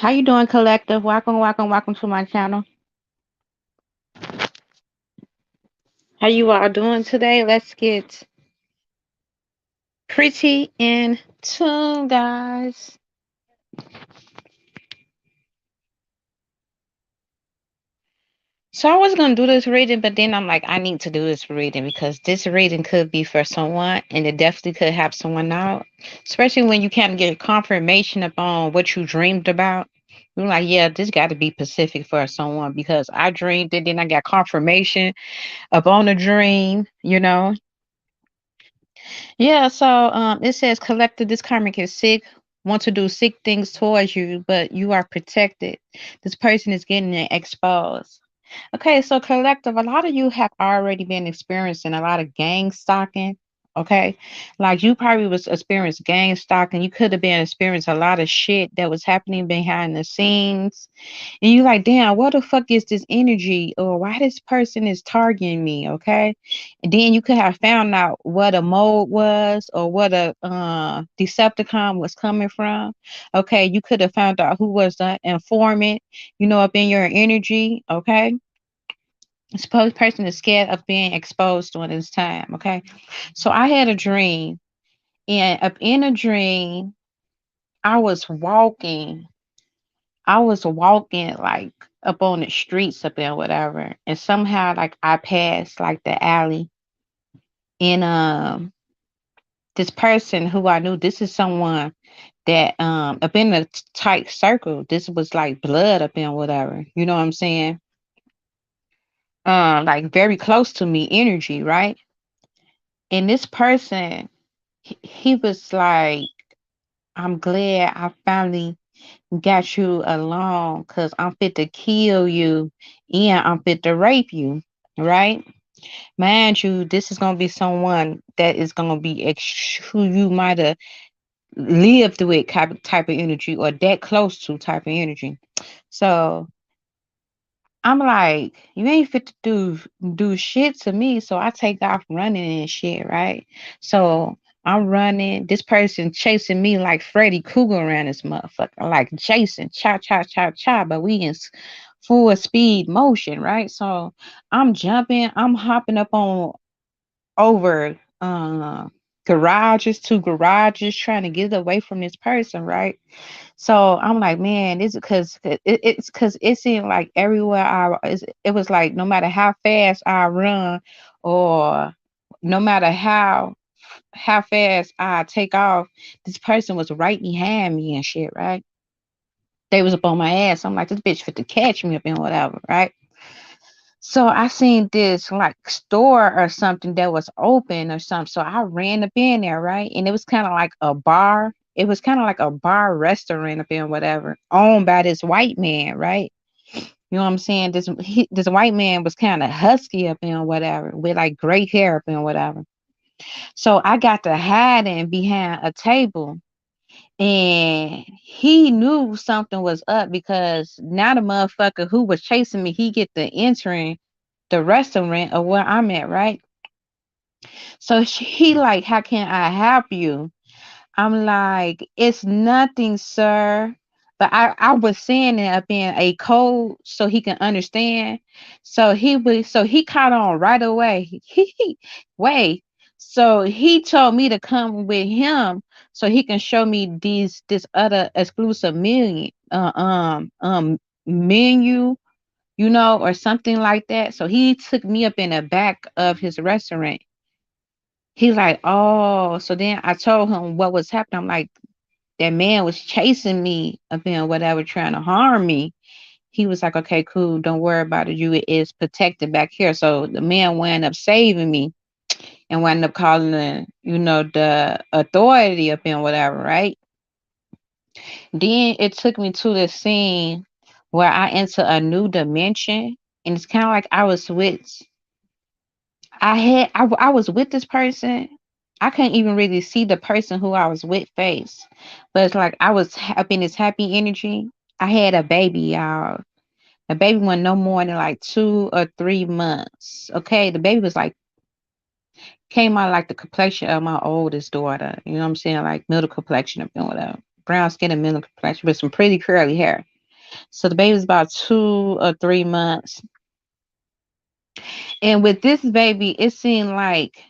How you doing, collective? Welcome to my channel. How you all doing today? Let's get pretty in tune, guys. So I was gonna do this reading, but then I'm like, I need to do this reading because this reading could be for someone, and it definitely could help someone out, especially when you can't get confirmation upon what you dreamed about. You're like, yeah, this got to be specific for someone because I dreamed it, then I got confirmation upon a dream. Yeah, so it says collective, this karmic is sick, want to do sick things towards you, but you are protected. This person is getting it exposed. Okay, so collective, a lot of you have already been experiencing a lot of gang stalking. Okay, like you probably was experiencing gang stalking. You could have been experiencing a lot of shit that was happening behind the scenes, and you like, damn, what the fuck is this energy, or why this person is targeting me? Okay, and then you could have found out what a mode was or what a Decepticon was coming from. Okay, you could have found out who was the informant, up in your energy. Okay, suppose person is scared of being exposed during this time. Okay, so I had a dream, and up in a dream, I was walking. I was walking like up on the streets up there, whatever, and somehow like I passed like the alley, and this person who I knew, this is someone that up in a tight circle. This was like blood up in whatever, you know what I'm saying? Like very close to me, energy, right? And this person, he was like, I'm glad I finally got you along because I'm fit to kill you and I'm fit to rape you, right? Mind you, this is gonna be someone that is gonna be who you might have lived with type of energy or that close to type of energy. So I'm like, you ain't fit to do shit to me. So I take off running and shit, right? So I'm running. This person chasing me like Freddy Krueger around this motherfucker, like chasing, cha cha cha cha. But we in full speed motion, right? So I'm jumping, I'm hopping up on over garages, two garages, trying to get away from this person, right? So I'm like, man, this is it's because it seemed like everywhere it was like no matter how fast I run or no matter how fast I take off, this person was right behind me and shit, right? They was up on my ass. I'm like, this bitch fit to catch me up in whatever, right? So I seen this like store or something that was open or something. So I ran up in there, right? And it was kind of like a bar. It was kind of like a bar restaurant up in whatever, owned by this white man, right? You know what I'm saying? This white man was kind of husky up in whatever, with like gray hair up in whatever. So I got to hiding behind a table, and he knew something was up because now the motherfucker who was chasing me, he get the entering the restaurant of where I'm at, right? So he like, how can I help you? I'm like, it's nothing, sir. But I was saying it up in a code so he can understand. So he caught on right away. Wait. So he told me to come with him so he can show me this other exclusive menu, or something like that. So he took me up in the back of his restaurant. He's like, oh, so then I told him what was happening. I'm like, that man was chasing me up in whatever, trying to harm me. He was like, okay, cool, don't worry about it. You is protected back here. So the man wound up saving me and wound up calling the authority up in whatever, right? Then it took me to the scene where I enter a new dimension. And it's kind of like I was with this person. I couldn't even really see the person who I was with face, but it's like I was up in this happy energy. I had a baby, y'all. The baby wasn't no more than like 2 or 3 months. Okay, the baby was like came out like the complexion of my oldest daughter. You know what I'm saying? Like middle complexion or whatever, brown skin and middle complexion with some pretty curly hair. So the baby was about 2 or 3 months. And with this baby, it seemed like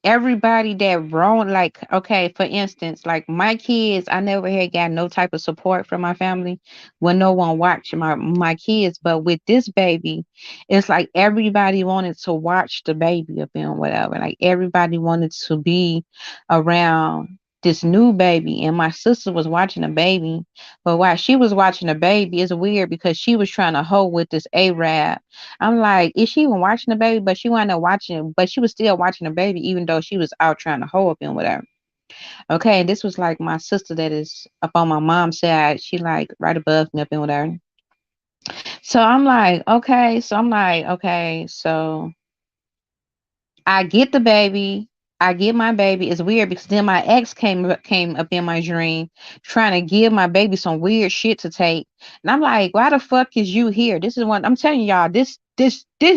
everybody that wrong, like, okay, for instance, like my kids, I never had got no type of support from my family when no one watched my kids. But with this baby, it's like everybody wanted to watch the baby up and whatever. Like everybody wanted to be around this new baby. And my sister was watching the baby, but while she was watching the baby, it's weird because she was trying to hold with this Arab. I'm like, is she even watching the baby? But she wasn't watching, but she was still watching the baby, even though she was out trying to hold up and whatever. Okay, this was like my sister that is up on my mom's side. She like right above me up and whatever. So I get the baby. I get my baby. It's weird because then my ex came up in my dream trying to give my baby some weird shit to take. And I'm like, why the fuck is you here? This is what I'm telling y'all. This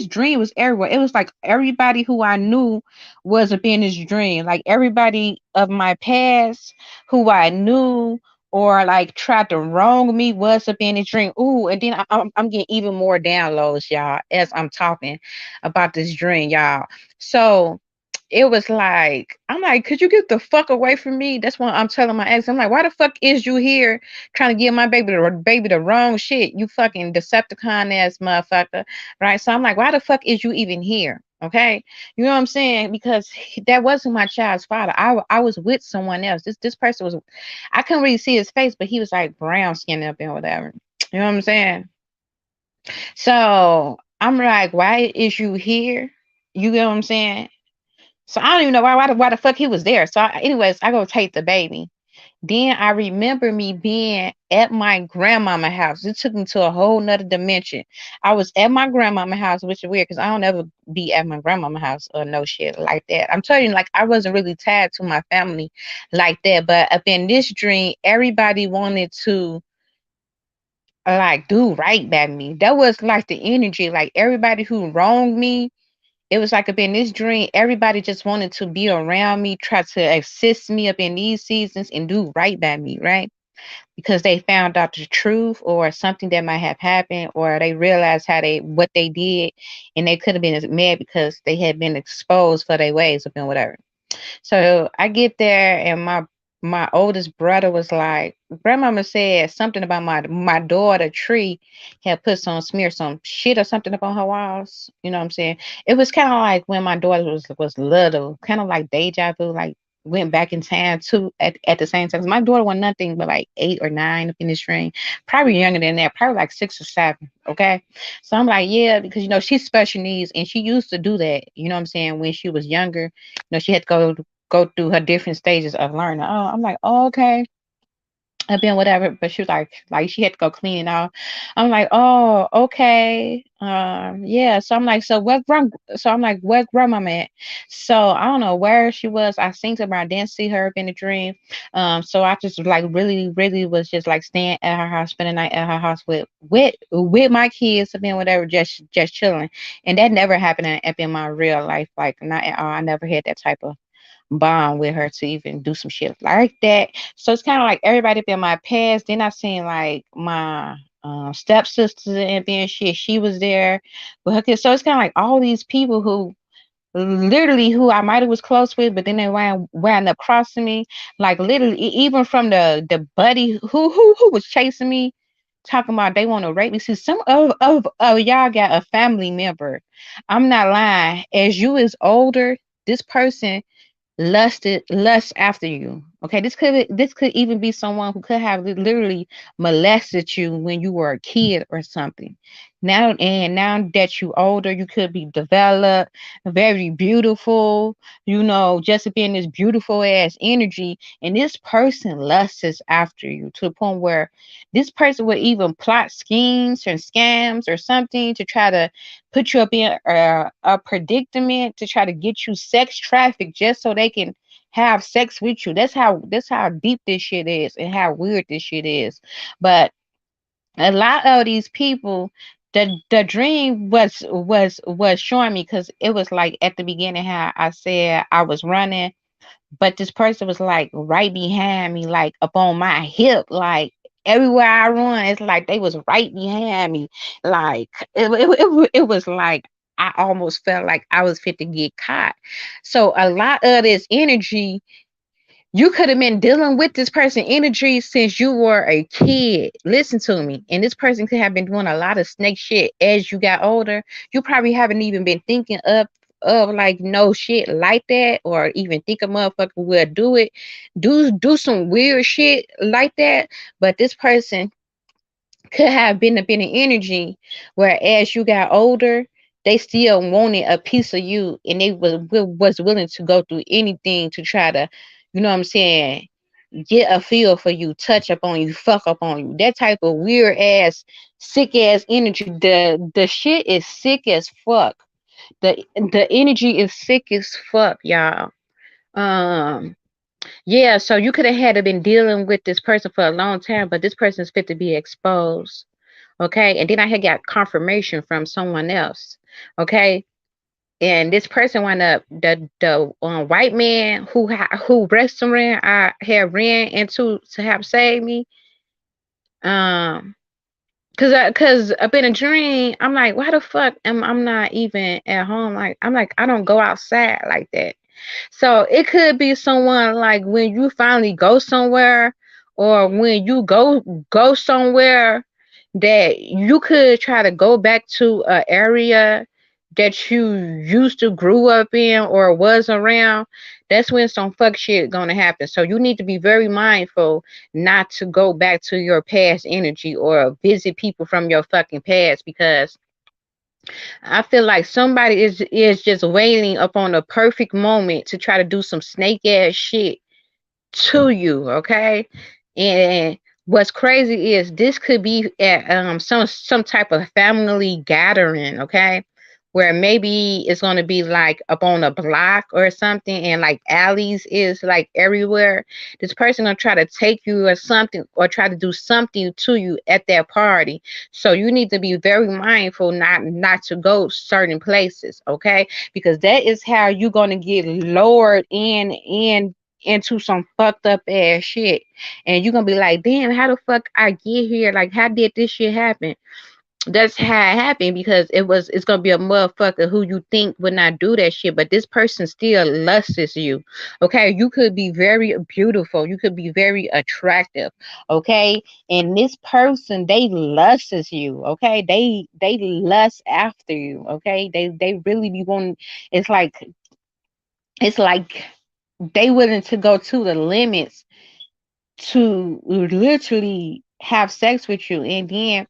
dream was everywhere. It was like everybody who I knew was up in this dream. Like everybody of my past who I knew or like tried to wrong me was up in this dream. Ooh, and then I'm getting even more downloads, y'all, as I'm talking about this dream, y'all. So it was like, I'm like, could you get the fuck away from me? That's what I'm telling my ex. I'm like, why the fuck is you here trying to give my baby the wrong shit? You fucking Decepticon ass motherfucker. Right. So I'm like, why the fuck is you even here? Okay. You know what I'm saying? Because that wasn't my child's father. I was with someone else. This person was, I couldn't really see his face, but he was like brown skinned up and whatever. You know what I'm saying? So I'm like, why is you here? You get what I'm saying? So I don't even know why the fuck he was there. So anyways, I go take the baby. Then I remember me being at my grandmama house. It took me to a whole nother dimension. I was at my grandmama house, which is weird because I don't ever be at my grandmama house or no shit like that. I'm telling you, like I wasn't really tied to my family like that. But up in this dream, everybody wanted to like do right by me. That was like the energy. Like everybody who wronged me, it was like up in this dream, everybody just wanted to be around me, try to assist me up in these seasons and do right by me, right? Because they found out the truth or something that might have happened, or they realized how they what they did, and they could have been mad because they had been exposed for their ways up and whatever. So I get there and my oldest brother was like, grandmama said something about my daughter tree had put some shit or something up on her walls. You know what I'm saying? It was kind of like when my daughter was little, kind of like deja vu, like went back in time too at the same time. 'Cause my daughter was nothing but like 8 or 9 up in this ring, probably younger than that, probably like 6 or 7. Okay. So I'm like, yeah, because she's special needs and she used to do that, you know what I'm saying, when she was younger. She had to go through her different stages of learning. Oh, I'm like, oh, okay. I've been whatever, but she was like she had to go clean it out. I'm like, oh, okay, yeah. So I'm like, where grandma at? So I don't know where she was. I seen her, but I didn't see her in the dream. So I just like really, really was just like staying at her house, spending the night at her house with my kids, and then whatever, just chilling. And that never happened in my real life. Like not at all. I never had that type of bond with her to even do some shit like that. So it's kind of like everybody up in my past. Then I seen like my stepsister and being shit. She was there with her kids. So it's kind of like all these people who literally who I might have was close with, but then they wound up crossing me. Like literally, even from the buddy who was chasing me, talking about they want to rape me. See, some of y'all got a family member. I'm not lying. As you is older, this person lust after you. Okay, this could even be someone who could have literally molested you when you were a kid or something. Now that you older, you could be developed, very beautiful, just being this beautiful ass energy, and this person lusts after you to the point where this person would even plot schemes or scams or something to try to put you up in a predicament to try to get you sex trafficked just so they can have sex with you. That's how deep this shit is and how weird this shit is. But a lot of these people, the dream was showing me because it was like at the beginning how I said I was running, but this person was like right behind me, like up on my hip, like everywhere I run, it's like they was right behind me. Like it was like I almost felt like I was fit to get caught. So a lot of this energy, you could have been dealing with this person energy since you were a kid. Listen to me. And this person could have been doing a lot of snake shit as you got older. You probably haven't even been thinking of like no shit like that, or even think a motherfucker will do it. Do some weird shit like that. But this person could have been a bit of energy where as you got older, they still wanted a piece of you, and they was willing to go through anything to try to, you know what I'm saying, get a feel for you, touch up on you, fuck up on you. That type of weird ass, sick ass energy. The shit is sick as fuck. The energy is sick as fuck, y'all. Um, yeah, so you could have had to been dealing with this person for a long time, but this person's fit to be exposed. Okay. And then I had got confirmation from someone else. Okay. And this person wound up the white man who restaurant I had ran into to help save me. Um, cause up in a dream, I'm like, why the fuck am I'm not even at home? Like I'm like I don't go outside like that. So it could be someone like when you finally go somewhere, or when you go somewhere that you could try to go back to an area that you used to grew up in or was around. That's when some fuck shit gonna happen. So you need to be very mindful not to go back to your past energy or visit people from your fucking past, because I feel like somebody is just waiting upon the perfect moment to try to do some snake ass shit to you, okay? And what's crazy is this could be at some type of family gathering, okay? Where maybe it's gonna be like up on a block or something, and like alleys is like everywhere. This person gonna try to take you or something, or try to do something to you at that party. So you need to be very mindful not to go certain places, okay? Because that is how you're gonna get lowered into some fucked up ass shit. And you're gonna be like, damn, how the fuck I get here? Like, how did this shit happen? That's how it happened, because it's gonna be a motherfucker who you think would not do that shit, but this person still lusts you. Okay, you could be very beautiful, you could be very attractive, okay, and this person, they lusts you, okay, they lust after you, okay, they really be wanting. It's like they willing to go to the limits to literally have sex with you. And then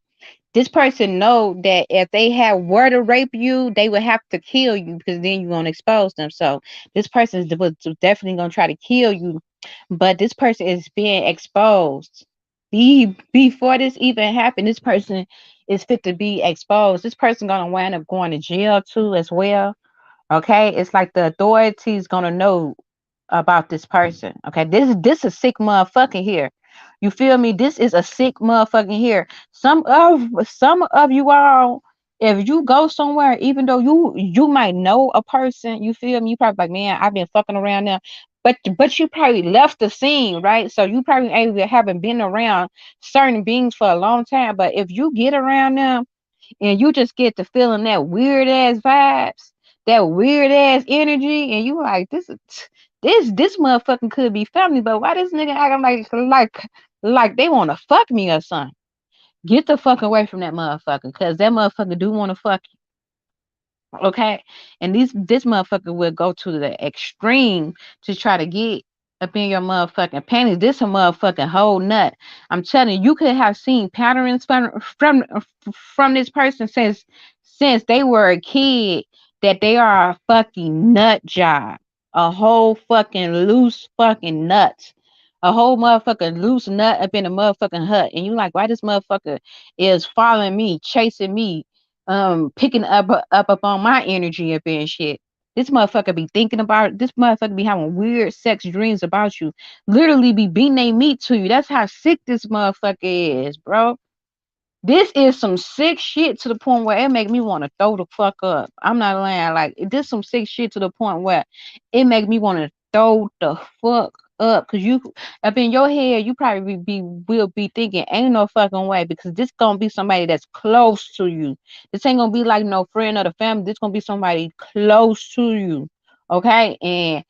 this person know that if they had were to rape you, they would have to kill you, because then you're gonna expose them. So this person was definitely gonna try to kill you, but this person is being exposed. Before this even happened, this person is fit to be exposed. This person gonna wind up going to jail too as well. Okay, it's like the authorities gonna know about this person. Okay, this is sick motherfucking here. You feel me? This is a sick motherfucking here. Some of you all, if you go somewhere, even though you might know a person, you feel me? You probably like, man, I've been fucking around now. But you probably left the scene, right? So you probably haven't been around certain beings for a long time. But if you get around them and you just get to feeling that weird ass vibes, that weird ass energy, and you like this motherfucking could be family, but why this nigga acting like they want to fuck me or something? Get the fuck away from that motherfucker, cause that motherfucker do want to fuck. Okay. And this motherfucker will go to the extreme to try to get up in your motherfucking panties. This a motherfucking whole nut. I'm telling you, you could have seen patterns from this person since they were a kid, that they are a fucking nut job. A whole fucking loose fucking nut. A whole motherfucking loose nut up in a motherfucking hut. And you like, why this motherfucker is following me, chasing me, picking up on my energy up and shit. This motherfucker be thinking about this motherfucker be having weird sex dreams about you. Literally be beating they meat to you. That's how sick this motherfucker is, bro. This is some sick shit to the point where it make me want to throw the fuck up. I'm not lying. Like this some sick shit to the point where it make me want to throw the fuck up, cause you up in your head, you probably will be thinking, ain't no fucking way, because this gonna be somebody that's close to you. This ain't gonna be like no friend or the family. This gonna be somebody close to you. Okay, and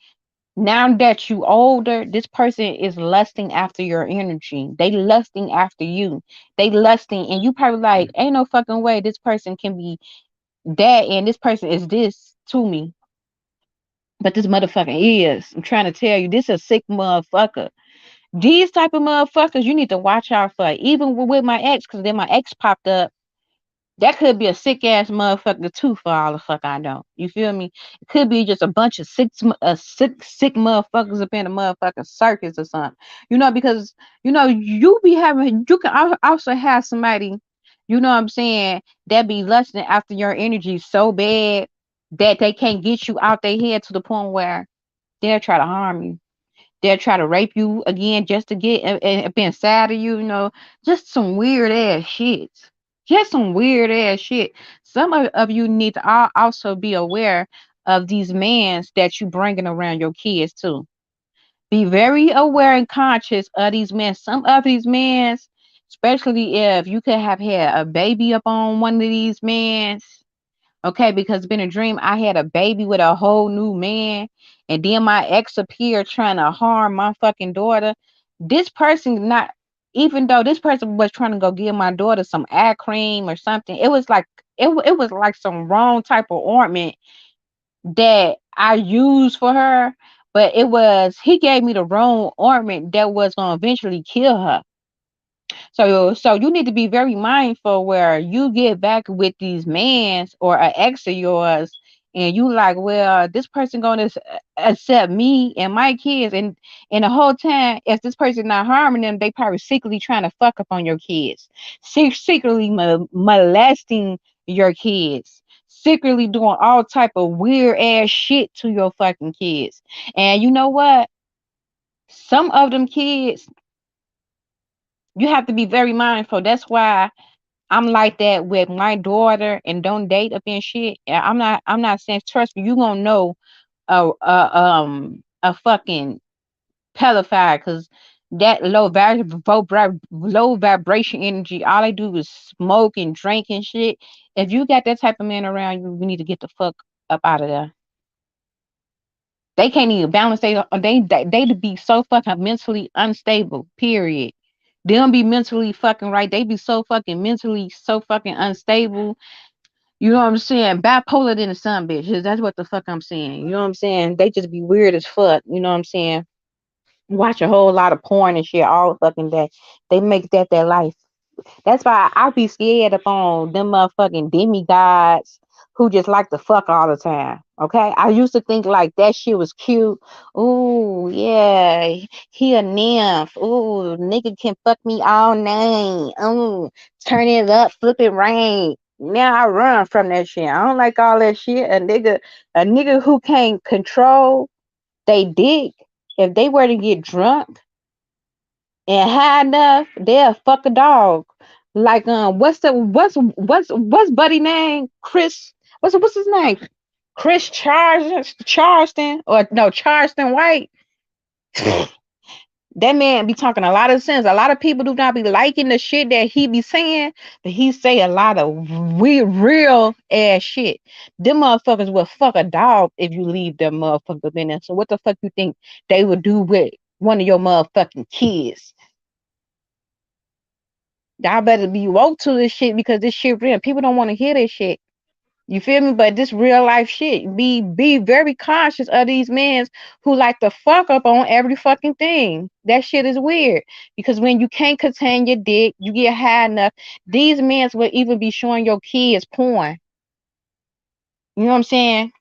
now that you older, this person is lusting after your energy. They lusting after you. They lusting, and you probably like, ain't no fucking way this person can be that, and this person is this to me. But this motherfucker is. I'm trying to tell you, this is a sick motherfucker. These type of motherfuckers you need to watch out for. Even with my ex, because then my ex popped up. That could be a sick ass motherfucker too, for all the fuck I know. You feel me? It could be just a bunch of sick motherfuckers up in a motherfucking circus or something. Because you be having, you can also have somebody, what I'm saying, that be lusting after your energy so bad that they can't get you out their head to the point where they'll try to harm you. They'll try to rape you again just to get up inside of you, just some weird ass shit. Just some weird ass shit. Some of you need to also be aware of these mans that you bringing around your kids too. Be very aware and conscious of these men. Some of these men, especially if you could have had a baby up on one of these men. Okay, because it's been a dream. I had a baby with a whole new man, and then my ex appeared trying to harm my fucking daughter. This person not, even though this person was trying to go give my daughter some eye cream or something, it was like it was like some wrong type of ointment that I used for her, but he gave me the wrong ointment that was gonna eventually kill her. So you need to be very mindful where you get back with these mans or an ex of yours, and you like, well, this person gonna accept me and my kids, and the whole time, if this person not harming them, they probably secretly trying to fuck up on your kids, secretly molesting your kids, secretly doing all type of weird ass shit to your fucking kids. And you know what? Some of them kids, you have to be very mindful. That's why I'm like that with my daughter and don't date up in shit. I'm not saying, trust me, you gonna know a fucking pedophile, because that low vibration energy, all they do is smoke and drink and shit. If you got that type of man around you, you need to get the fuck up out of there. They can't even balance. They be so fucking mentally unstable. Period. They don't be mentally fucking right. They be so fucking mentally so fucking unstable. You know what I'm saying? Bipolar than the sun bitches. That's what the fuck I'm saying. You know what I'm saying? They just be weird as fuck. You know what I'm saying? Watch a whole lot of porn and shit all fucking day. They make that their life. That's why I be scared upon them motherfucking demigods who just like to fuck all the time. Okay, I used to think like that shit was cute. Ooh, yeah, he a nymph. Ooh, nigga can fuck me all night. Ooh, turn it up, flip it right. Now I run from that shit. I don't like all that shit. A nigga who can't control they dick, if they were to get drunk and high enough, they'll fuck a dog. Like what's buddy name? Chris. What's his name? Chris Charleston, or no, Charleston White. That man be talking a lot of sense. A lot of people do not be liking the shit that he be saying, but he say a lot of weird, real ass shit. Them motherfuckers will fuck a dog if you leave them motherfuckers in there. So what the fuck you think they would do with one of your motherfucking kids? Y'all better be woke to this shit, because this shit real. People don't want to hear this shit. You feel me? But this real life shit. Be very conscious of these men who like to fuck up on every fucking thing. That shit is weird. Because when you can't contain your dick, you get high enough. These men will even be showing your kids porn. You know what I'm saying?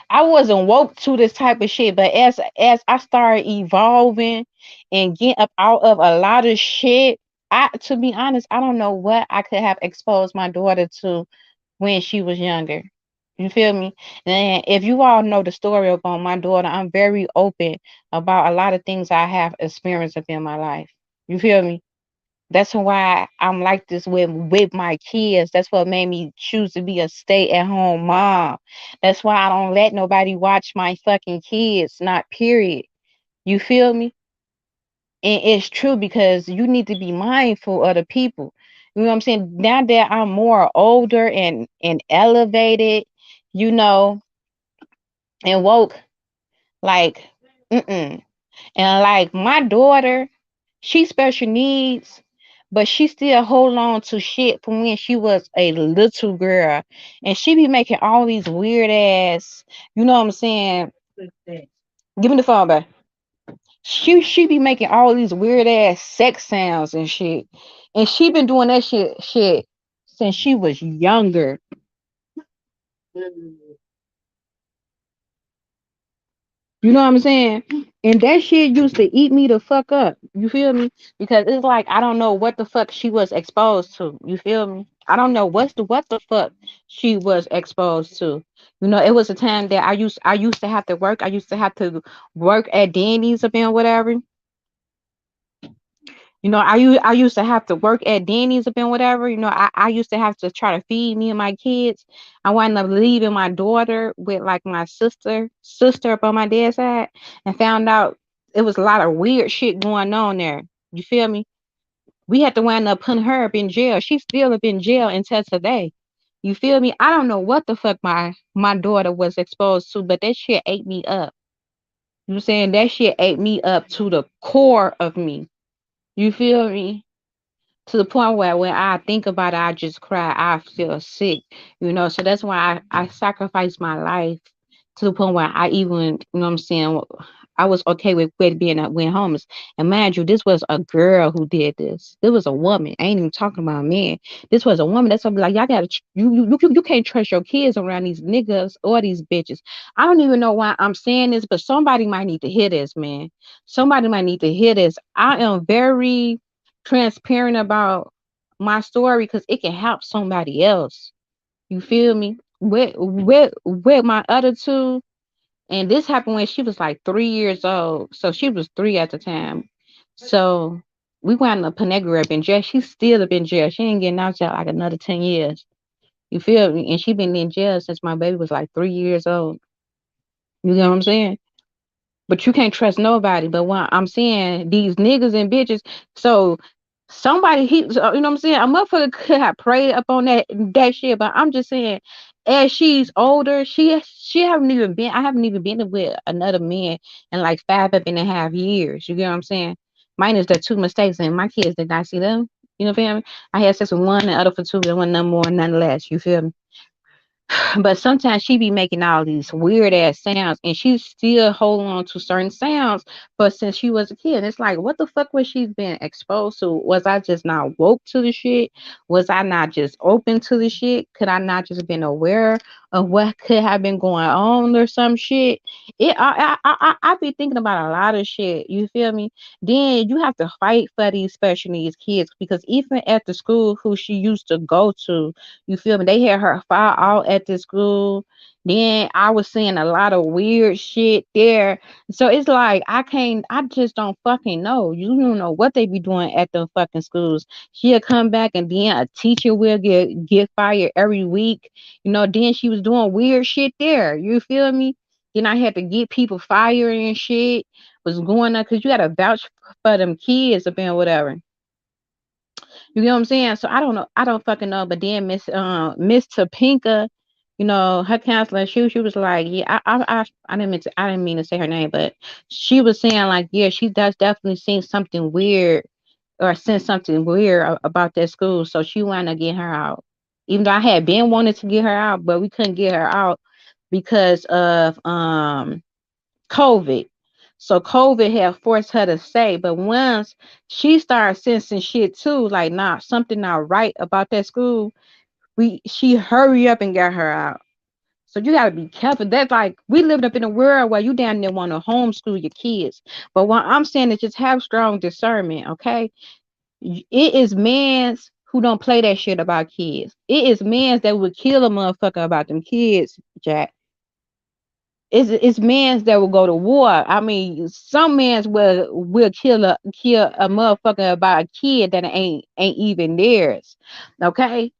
I wasn't woke to this type of shit, but as I started evolving and getting up out of a lot of shit, to be honest, I don't know what I could have exposed my daughter to when she was younger. You feel me? And if you all know the story about my daughter, I'm very open about a lot of things I have experienced in my life. You feel me? That's why I'm like this with my kids. That's what made me choose to be a stay-at-home mom. That's why I don't let nobody watch my fucking kids, not period. You feel me? And it's true because you need to be mindful of the people. You know what I'm saying? Now that I'm more older and elevated, you know, and woke, like, mm-mm. And like my daughter, she special needs, but she still hold on to shit from when she was a little girl. And she be making all these weird ass, you know what I'm saying? Give me the phone back. She be making all these weird ass sex sounds and shit. And she been doing that shit since she was younger. You know what I'm saying? And that shit used to eat me the fuck up. You feel me? Because it's like I don't know what the fuck she was exposed to. You feel me? I don't know what the fuck she was exposed to. You know, it was a time that I used to have to work. I used to have to work at Denny's or being whatever. You know, I used to have to work at Denny's up and whatever. You know, I used to have to try to feed me and my kids. I wound up leaving my daughter with like my sister up on my dad's side, and found out it was a lot of weird shit going on there. You feel me? We had to wind up putting her up in jail. She's still up in jail until today. You feel me? I don't know what the fuck my daughter was exposed to, but that shit ate me up. You know what I'm saying? That shit ate me up to the core of me. You feel me? To the point where when I think about it, I just cry. I feel sick, you know. So that's why I sacrificed my life to the point where I even, you know what I'm saying, I was okay with being went homeless. And mind you, this was a girl who did this. This was a woman. I ain't even talking about a man. This was a woman. That's why I'm like, y'all gotta, you can't trust your kids around these niggas or these bitches. I don't even know why I'm saying this, but somebody might need to hear this, man. Somebody might need to hear this. I am very transparent about my story because it can help somebody else. You feel me? With my other two, and this happened when she was like 3 years old. So she was three at the time. So we wound up putting that girl up in jail. She's still up in jail. She ain't getting out till like another 10 years. You feel me? And she been in jail since my baby was like 3 years old. You know what I'm saying? But you can't trust nobody. But when I'm saying these niggas and bitches, so somebody so, you know what I'm saying? A motherfucker could have prayed up on that shit. But I'm just saying, as she's older, she haven't even been. I haven't even been with another man in like 5.5 years. You get what I'm saying? Minus the two mistakes, and my kids did not see them. You know what I'm saying? I had sex with one, and the other for two, and one none more, none less. You feel me? But sometimes she be making all these weird ass sounds and she still hold on to certain sounds. But since she was a kid, it's like, what the fuck was she been exposed to? Was I just not woke to the shit? Was I not just open to the shit? Could I not just been aware of what could have been going on or some shit? I be thinking about a lot of shit. You feel me? Then you have to fight for these special needs kids because even at the school who she used to go to, you feel me? They had her file out at the school. Then I was seeing a lot of weird shit there. So it's like I just don't fucking know. You don't know what they be doing at the fucking schools. She'll come back and then a teacher will get fired every week. You know, then she was doing weird shit there. You feel me? Then I had to get people fired and shit. Was going on because you gotta vouch for them kids or being whatever. You know what I'm saying? So I don't know. I don't fucking know. But then Miss Topinka, you know, her counselor, she was like, yeah, I didn't mean to say her name, but she was saying like, yeah, she does definitely seen something weird or seen something weird about that school. So she wanted to get her out. Even though I had been wanting to get her out, but we couldn't get her out because of COVID. So COVID had forced her to stay. But once she started sensing shit too, like nah, something not right about that school, she hurry up and got her out. So you gotta be careful. That's like we lived up in a world where you down there want to homeschool your kids. But what I'm saying is just have strong discernment, okay? It is mans who don't play that shit about kids. It is mans that would kill a motherfucker about them kids, Jack. It's men's that will go to war. I mean, some men's will kill a motherfucker about a kid that ain't even theirs. Okay?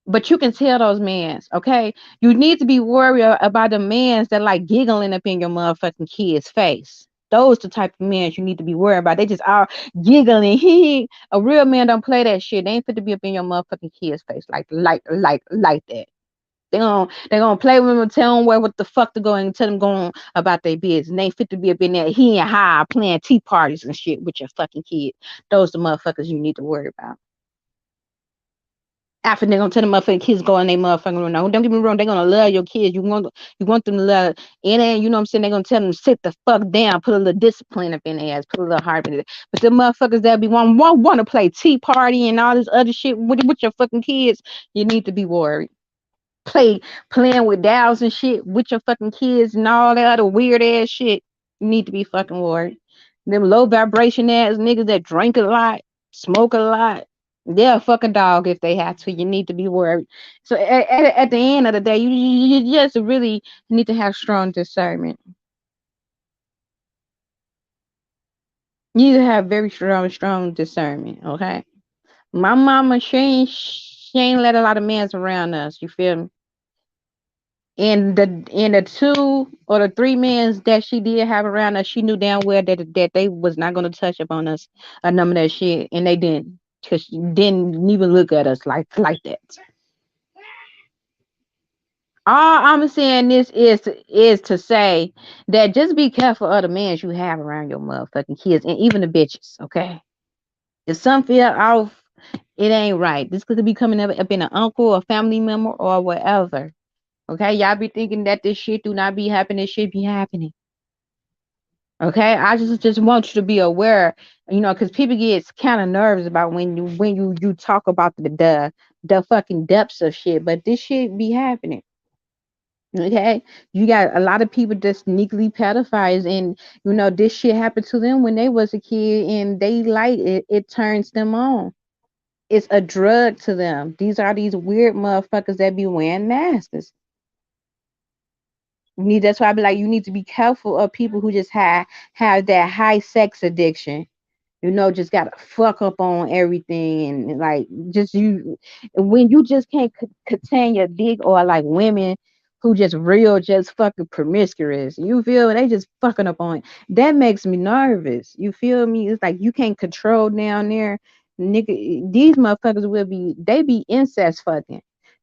But you can tell those men's, okay? You need to be worried about the men's that like giggling up in your motherfucking kid's face. Those the type of men you need to be worried about. They just are giggling. A real man don't play that shit. They ain't fit to be up in your motherfucking kid's face like that. They gonna play with them and tell them where what the fuck to go and tell them going about their business. And they ain't fit to be up in there he and high playing tea parties and shit with your fucking kids. Those the motherfuckers you need to worry about. After they're gonna tell the motherfucking kids go in their motherfucking room. Now, don't get me wrong, they're gonna love your kids. You want them to love and then you know what I'm saying, they're gonna tell them to sit the fuck down, put a little discipline up in their ass, put a little heart in it. But the motherfuckers that be want to play tea party and all this other shit with your fucking kids, you need to be worried. Playing with dolls and shit with your fucking kids and all that other weird ass shit. You need to be fucking worried. Them low vibration ass niggas that drink a lot, smoke a lot, they're a fucking dog if they have to. You need to be worried. So at the end of the day, you just really need to have strong discernment. You need to have very strong discernment. Okay. My mama, she ain't let a lot of men's around us. You feel me? In the 2 or the 3 men that she did have around us, she knew damn well that they was not gonna touch upon us or none of that shit, and they didn't, cause she didn't even look at us like that. All I'm saying this is to say that just be careful of the men you have around your motherfucking kids and even the bitches. Okay, if some feel off, it ain't right. This could be coming up in an uncle, a family member, or whatever. Okay, y'all be thinking that this shit do not be happening. This shit be happening. Okay, I just want you to be aware, because people get kind of nervous about when you talk about the fucking depths of shit, but this shit be happening. Okay, you got a lot of people just sneakily pedophiles, and this shit happened to them when they was a kid, and they like it. It turns them on. It's a drug to them. These are these weird motherfuckers that be wearing masks. That's why I be like, you need to be careful of people who just have that high sex addiction. Just gotta fuck up on everything, and like just you when you just can't contain your dick, or like women who just real just fucking promiscuous. You feel they just fucking up on it. That makes me nervous. You feel me? It's like you can't control down there, nigga. These motherfuckers they be incest fucking.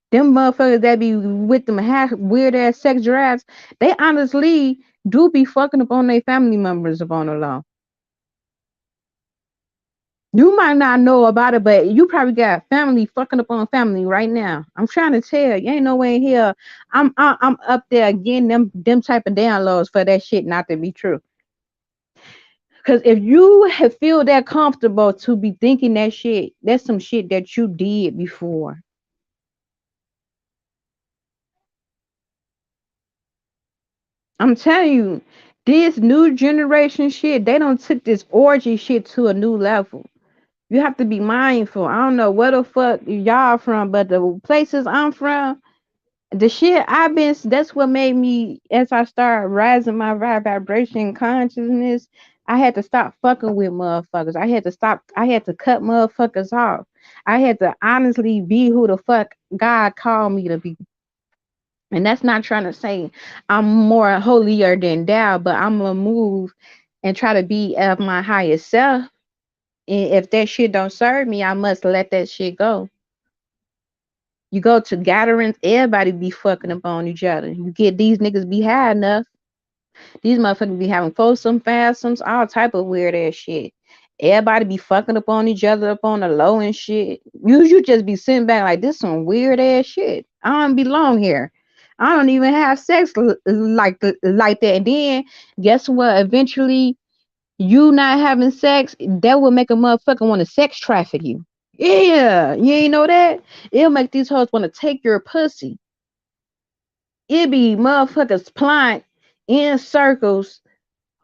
Them motherfuckers that be with them half weird ass sex drives, they honestly do be fucking up on their family members upon the law. You might not know about it, but you probably got family fucking up on family right now. I'm trying to tell you, ain't no way in here. I'm up there getting them type of downloads for that shit not to be true. Cause if you feel that comfortable to be thinking that shit, that's some shit that you did before. I'm telling you, this new generation shit, they don't took this orgy shit to a new level. You have to be mindful. I don't know where the fuck y'all from, but the places I'm from, the shit that's what made me, as I started rising my vibration consciousness, I had to stop fucking with motherfuckers. I had to cut motherfuckers off. I had to honestly be who the fuck God called me to be. And that's not trying to say I'm more holier than thou, but I'm gonna move and try to be of my highest self. And if that shit don't serve me, I must let that shit go. You go to gatherings, everybody be fucking up on each other. You get these niggas be high enough. These motherfuckers be having foursomes, foursomes, all type of weird ass shit. Everybody be fucking up on each other up on the low and shit. You just be sitting back like this some weird ass shit. I don't belong here. I don't even have sex like that. And then guess what? Eventually, you not having sex, that will make a motherfucker want to sex traffic you. Yeah, you ain't know that? It'll make these hoes want to take your pussy. It be motherfuckers plying in circles.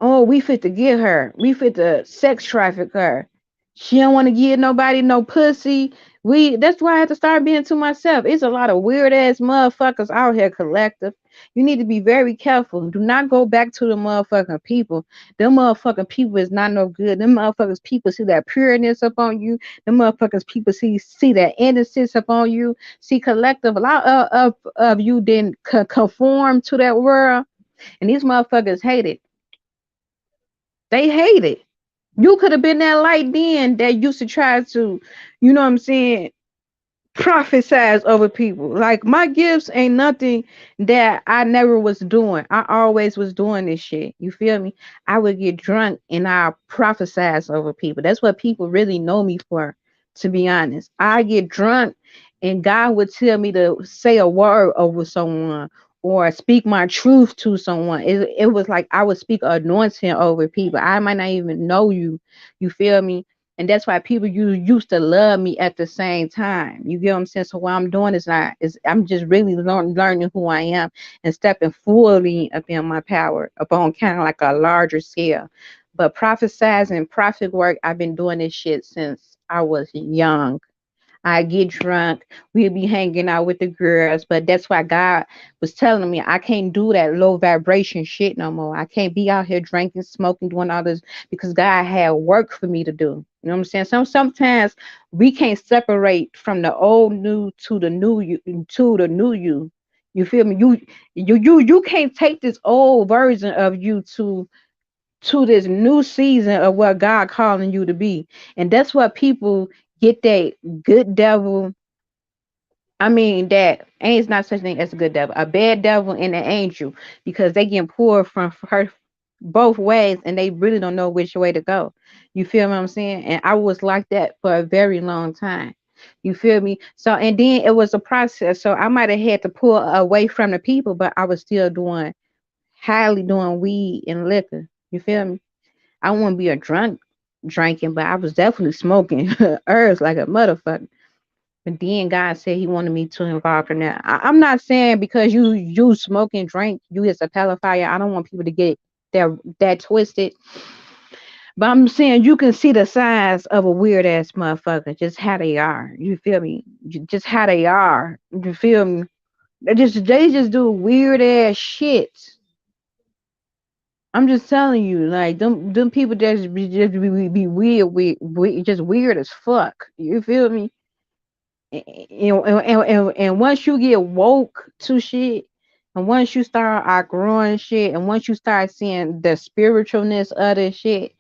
Oh, we fit to get her. We fit to sex traffic her. She don't want to give nobody no pussy. That's why I have to start being to myself. It's a lot of weird ass motherfuckers out here collective. You need to be very careful. Do not go back to the motherfucking people. Them motherfucking people is not no good. Them motherfuckers people see that pureness up on you. Them motherfuckers people see that innocence up on you. See collective. A lot of you didn't conform to that world. And these motherfuckers hate it. They hate it. You could have been that light then that used to try to, you know what I'm saying, prophesize over people. Like my gifts ain't nothing that I never was doing. I always was doing this shit. You feel me? I would get drunk and I prophesize over people. That's what people really know me for, to be honest. I get drunk and God would tell me to say a word over someone or speak my truth to someone. It was like I would speak anointing over people. I might not even know you. You feel me? And that's why people used to love me at the same time. You get what I'm saying? So what I'm doing is I'm just really learning who I am and stepping fully up in my power upon kind of like a larger scale. But prophesizing, prophet work, I've been doing this shit since I was young. I get drunk. We'll be hanging out with the girls, but that's why God was telling me I can't do that low vibration shit no more. I can't be out here drinking, smoking, doing all this because God had work for me to do. You know what I'm saying? Sometimes we can't separate from the old new to the new you to the new you. You feel me? You can't take this old version of you to this new season of what God calling you to be. And that's what people get that good devil. I mean, that ain't not such thing as a good devil, a bad devil and an angel, because they get pulled from her both ways and they really don't know which way to go. You feel what I'm saying? And I was like that for a very long time. You feel me? So, and then it was a process. So I might have had to pull away from the people, but I was still highly doing weed and liquor. You feel me? I wouldn't be a drunk drinking, but I was definitely smoking herbs like a motherfucker. But then God said He wanted me to involve in that. I'm not saying because you smoke and drink, you is a pedophile. I don't want people to get that twisted. But I'm saying you can see the signs of a weird ass motherfucker, just how they are. You feel me? Just how they are. You feel me? They just do weird ass shit. I'm just telling you, like them people just be weird, just weird as fuck. You feel me? And once you get woke to shit, and once you start outgrowing shit, and once you start seeing the spiritualness of this shit,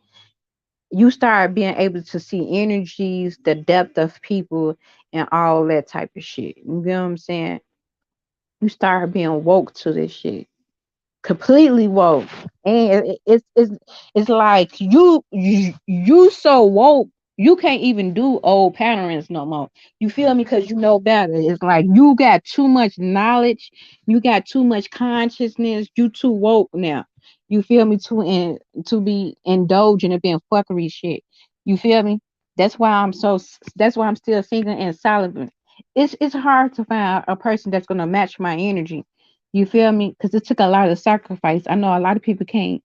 you start being able to see energies, the depth of people, and all that type of shit. You know what I'm saying? You start being woke to this shit, completely woke, and it's like you so woke you can't even do old patterns no more. You feel me? Because you know better. It's like you got too much knowledge, you got too much consciousness, you too woke now. You feel me? To be indulging and being fuckery shit. You feel me? That's why I'm still single and celibate. It's hard to find a person that's gonna match my energy. You feel me? Because it took a lot of sacrifice. I know a lot of people can't.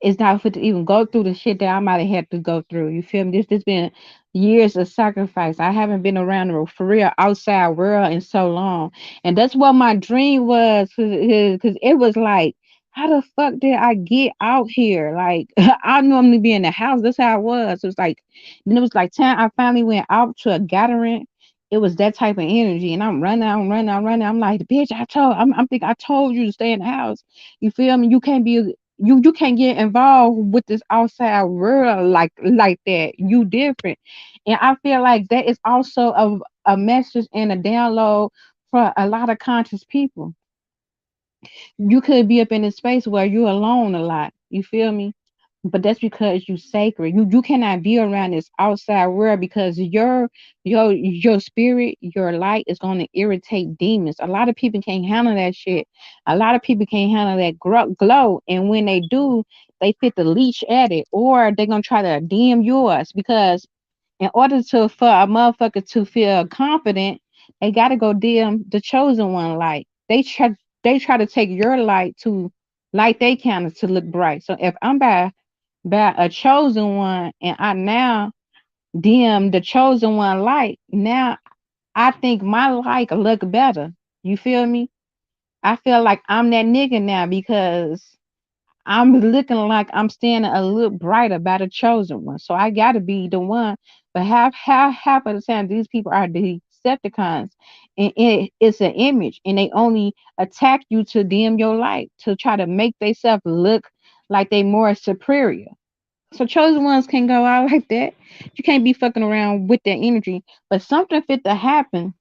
It's not fit to even go through the shit that I might have had to go through. You feel me? This been years of sacrifice. I haven't been around the for real outside world in so long, and that's what my dream was. Cause it was like, how the fuck did I get out here? Like I normally be in the house. That's how it was. It was like, then it was like time I finally went out to a gathering. It was that type of energy, and I'm running, I'm running, I'm running. I'm like, bitch, I'm thinking I told you to stay in the house. You feel me? You can't be you can't get involved with this outside world like that. You different. And I feel like that is also a message and a download for a lot of conscious people. You could be up in a space where you're alone a lot. You feel me? But that's because you sacred. You cannot be around this outside world because your spirit, your light is going to irritate demons. A lot of people can't handle that shit. A lot of people can't handle that glow, and when they do, they fit the leech at it, or they're gonna try to dim yours because in order to for a motherfucker to feel confident, they gotta go dim the chosen one light. They try to take your light to light they candle to look bright. So if I'm by a chosen one and I now dim the chosen one light, now I think my light look better. You feel me? I feel like I'm that nigga now because I'm looking like I'm standing a little brighter by the chosen one. So I gotta be the one. But half of the time these people are Decepticons. And it's an image and they only attack you to dim your light, to try to make themselves look like they more superior. So chosen ones can't go out like that. You can't be fucking around with that energy. But something fit to happen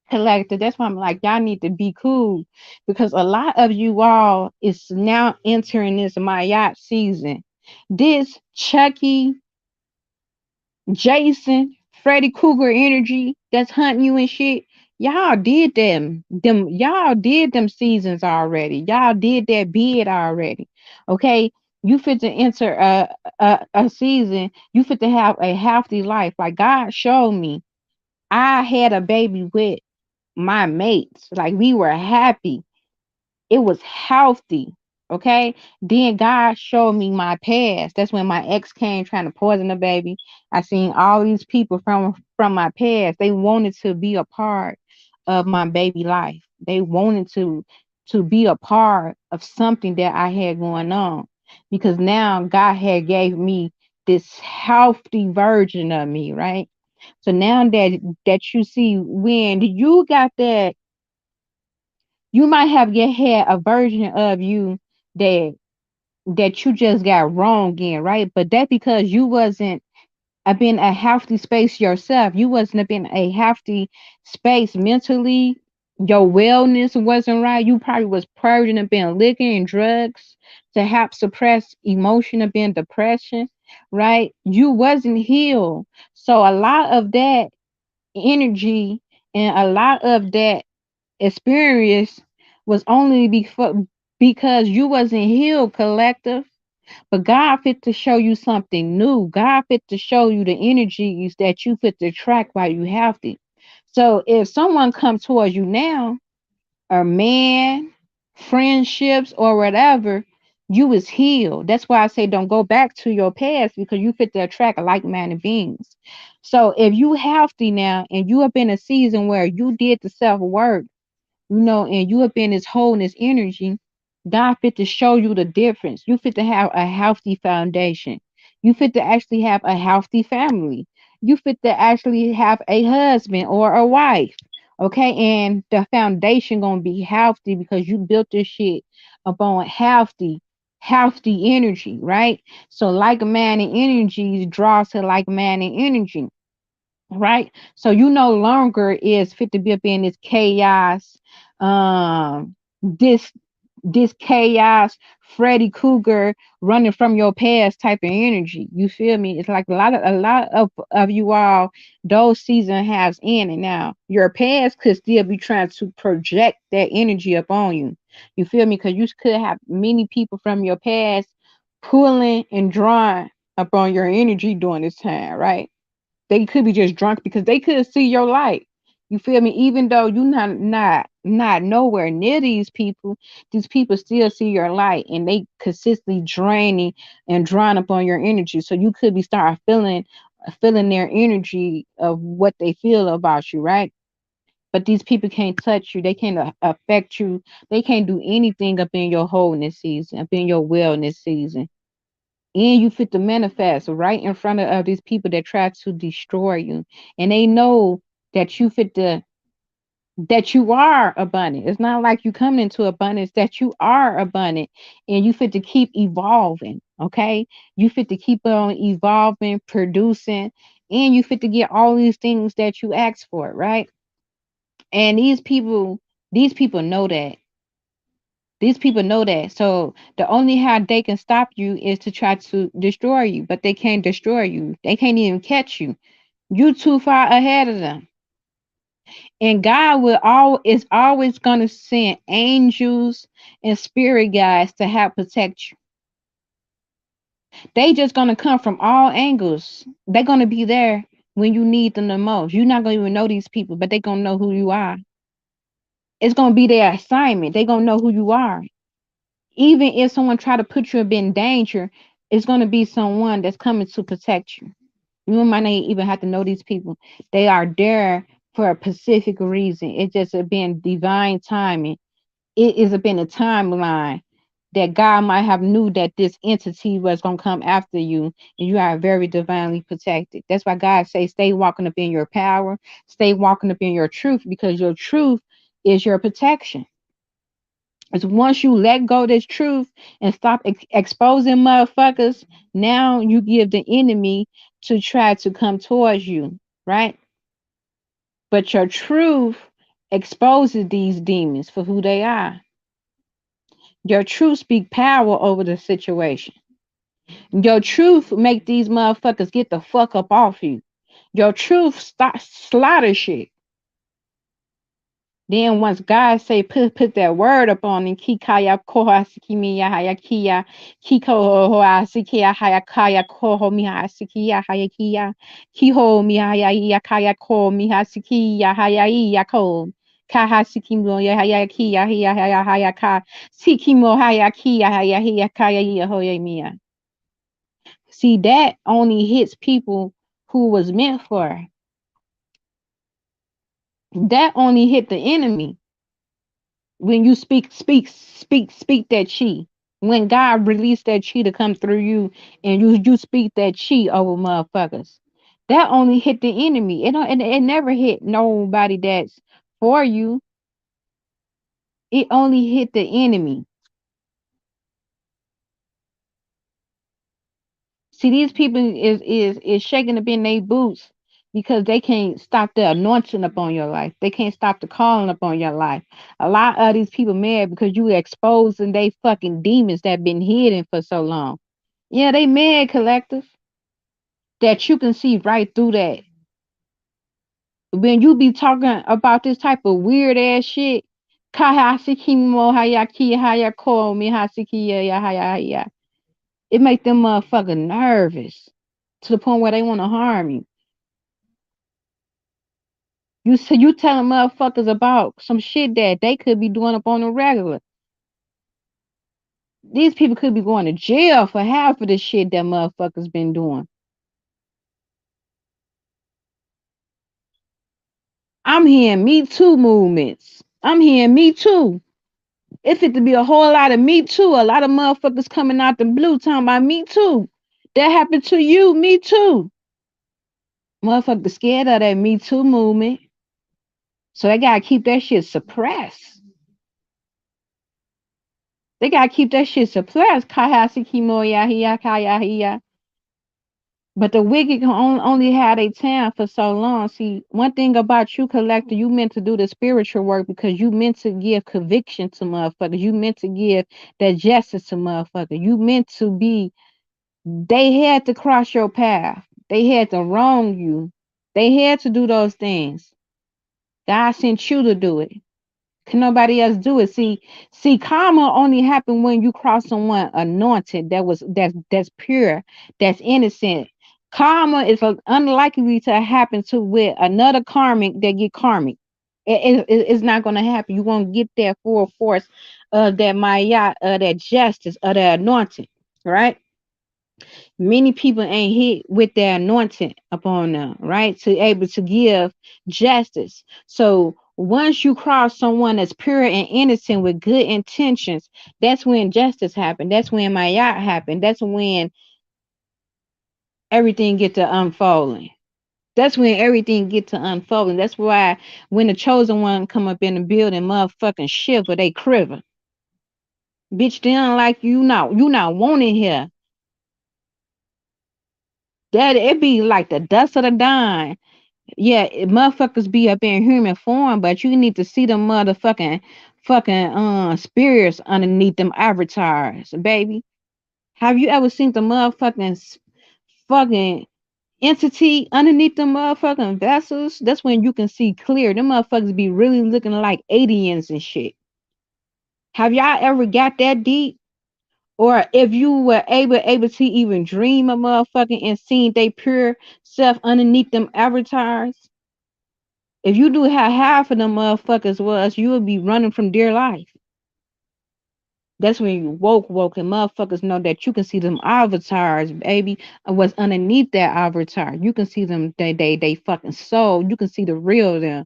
collective. That's why I'm like, y'all need to be cool because a lot of you all is now entering this Mayat season. This Chucky, Jason, Freddy Krueger energy that's hunting you and shit. Y'all did y'all did them seasons already. Y'all did that bid already. Okay. You fit to enter a season. You fit to have a healthy life. Like God showed me. I had a baby with my mates. Like we were happy. It was healthy. Okay. Then God showed me my past. That's when my ex came trying to poison the baby. I seen all these people from my past. They wanted to be a part of my baby life. They wanted to be a part of something that I had going on. Because now God had gave me this healthy version of me, right? So now that you see when you got that, you might have get had a version of you that you just got wrong in, right? But that because you wasn't been a healthy space yourself. You wasn't been a healthy space mentally. Your wellness wasn't right. You probably was purging and been liquor and drugs to help suppress emotion and being depression, right? You wasn't healed. So a lot of that energy and a lot of that experience was only because you wasn't healed, collective. But God fit to show you something new. God fit to show you the energies that you fit to track while you healthy. So if someone comes towards you now, a man, friendships, or whatever, you is healed. That's why I say don't go back to your past because you fit to attract like-minded beings. So if you healthy now and you have been a season where you did the self-work, and you have been this wholeness energy, God fit to show you the difference. You fit to have a healthy foundation. You fit to actually have a healthy family. You fit to actually have a husband or a wife. Okay, and the foundation gonna be healthy because you built this shit upon healthy energy, right? So like-minded energies draw to like-minded energy, right? So you no longer is fit to be up in this chaos, this chaos, Freddy Krueger running from your past type of energy. You feel me? It's like a lot of you all, those season has ended now. Your past could still be trying to project that energy upon you. You feel me? Because you could have many people from your past pulling and drawing upon your energy during this time, right? They could be just drunk because they could see your light. You feel me? Even though you not nowhere near these people still see your light and they consistently draining and drawing upon your energy. So you could be start feeling their energy of what they feel about you, right? But these people can't touch you. They can't affect you. They can't do anything up in your wholeness season, up in your wellness season, and you fit to manifest right in front of these people that try to destroy you, and they know that you fit to that you are abundant. It's not like you come into abundance, that you are abundant, and you fit to keep evolving. Okay, you fit to keep on evolving, producing, and you fit to get all these things that you ask for, right? And these people know that. These people know that. So the only how they can stop you is to try to destroy you, but they can't destroy you. They can't even catch you. You too far ahead of them. And God is always gonna send angels and spirit guides to help protect you. They just gonna come from all angles. They're gonna be there when you need them the most. You're not gonna even know these people, but they gonna know who you are. It's gonna be their assignment. They gonna know who you are. Even if someone try to put you in danger, it's going to be someone that's coming to protect you. You might not even have to know these people. They are there for a specific reason. It just has been divine timing. It has been a timeline that God might have knew that this entity was going to come after you, and you are very divinely protected. That's why God says stay walking up in your power, stay walking up in your truth, because your truth is your protection. Is once you let go of this truth and stop exposing motherfuckers, now you give the enemy to try to come towards you, right? But your truth exposes these demons for who they are. Your truth speak power over the situation. Your truth make these motherfuckers get the fuck up off you. Your truth stop slaughter shit. Then once God say put that word upon him, kikaya koha sikimiya haya kia, kiko hoa sikia haya kaya koho miha sikia haya kia, kiho miha ya kaya ko miha sikia haya iya ko. Kaha sikimo ya haya kia haya haya haya ka sikimo haya kia haya haya kaya iya hoya miya. See, that only hits people who was meant for. That only hit the enemy. When you speak that chi. When God released that chi to come through you and you speak that chi over motherfuckers. That only hit the enemy. It never hit nobody that's for you. It only hit the enemy. See, these people is shaking up in their boots because they can't stop the anointing upon your life. They can't stop the calling upon your life. A lot of these people mad because you exposing they fucking demons that been hidden for so long. Yeah, they mad, collective, that you can see right through that. When you be talking about this type of weird ass shit, it make them motherfucker nervous to the point where they want to harm you. You telling motherfuckers about some shit that they could be doing up on the regular. These people could be going to jail for half of the shit that motherfuckers been doing. I'm hearing Me Too movements. I'm hearing Me Too. If it to be a whole lot of Me Too, a lot of motherfuckers coming out the blue talking about Me Too. That happened to you, Me Too. Motherfuckers scared of that Me Too movement. So they gotta keep that shit suppressed. They gotta keep that shit suppressed. But the wicked can only have a time for so long. See, one thing about you, collector, you meant to do the spiritual work because you meant to give conviction to motherfuckers. You meant to give that justice to motherfuckers. You meant to be, they had to cross your path. They had to wrong you. They had to do those things. God sent you to do it. Can nobody else do it? See, karma only happen when you cross someone anointed that's pure, that's innocent. Karma is unlikely to happen to with another karmic that get karmic. It's not gonna happen. You won't get that full force of that maya, of that justice, of that anointing, right? Many people ain't hit with their anointing upon them, right? To able to give justice. So once you cross someone that's pure and innocent with good intentions, that's when justice happened. That's when Mayat happened. That's when everything get to unfolding. That's when everything get to unfolding. That's why when the chosen one come up in the building, motherfucking shiver, they quiver. Bitch, they don't like you not wanting here. That it be like the dust of the dawn. Yeah, motherfuckers be up in human form, but you need to see them motherfucking fucking spirits underneath them avatars, baby. Have you ever seen the motherfucking fucking entity underneath them motherfucking vessels? That's when you can see clear. Them motherfuckers be really looking like aliens and shit. Have y'all ever got that deep? Or if you were able to even dream a motherfucking and seen they pure self underneath them avatars? If you do how half of them motherfuckers was, you would be running from dear life. That's when you woke and motherfuckers know that you can see them avatars, baby. What's underneath that avatar. You can see them, they fucking soul. You can see the real them.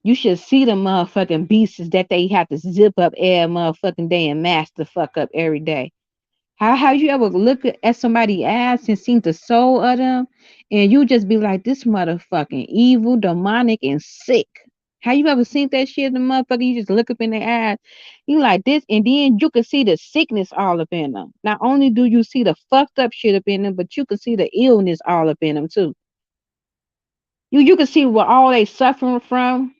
You should see the motherfucking beasts that they have to zip up every motherfucking day and mask the fuck up every day. How you ever look at somebody's ass and seen the soul of them, and you just be like, this motherfucking evil, demonic, and sick. How you ever seen that shit in the motherfucker? You just look up in their eyes, you like this, and then you can see the sickness all up in them. Not only do you see the fucked up shit up in them, but you can see the illness all up in them too. You can see what all they suffering from,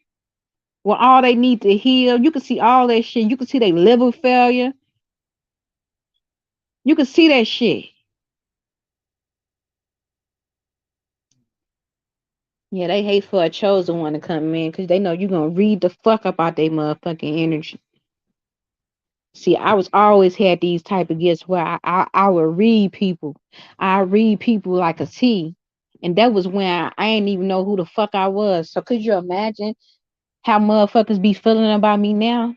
what all they need to heal. You can see all that shit. You can see their liver failure. You can see that shit. Yeah, they hate for a chosen one to come in because they know you're gonna read the fuck up out their motherfucking energy. See, I was always had these type of gifts where I would read people. I read people like a T. And that was when I didn't even know who the fuck I was. So could you imagine how motherfuckers be feeling about me now?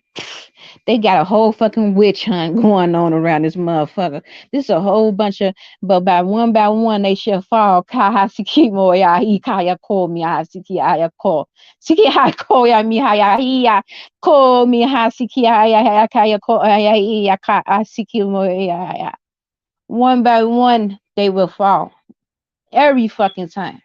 They got a whole fucking witch hunt going on around this motherfucker. This a whole bunch of, but by one, they shall fall. Kaha siki mo ya hi kaya ko mi ha siki ya ko. Siki ha ko ya mi ha ya hi ya ko mi ha siki ya kaya ko ya hi ya ka siki mo ya. One by one, they will fall. Every fucking time.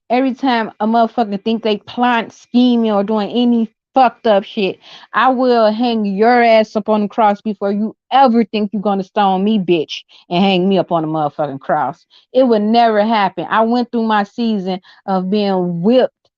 Every time a motherfucker think they plot, scheming, or doing any fucked up shit, I will hang your ass up on the cross before you ever think you're gonna stone me, bitch, and hang me up on the motherfucking cross. It would never happen. I went through my season of being whipped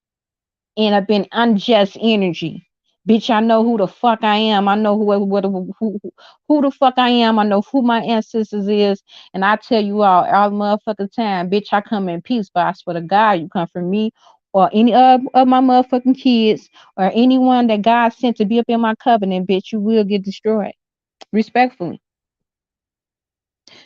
and I've been unjust energy. Bitch, I know who the fuck I am. I know who the fuck I am. I know who my ancestors is. And I tell you all the motherfucking time, bitch, I come in peace, but I swear to God, you come from me or any of my motherfucking kids or anyone that God sent to be up in my covenant, bitch, you will get destroyed. Respectfully.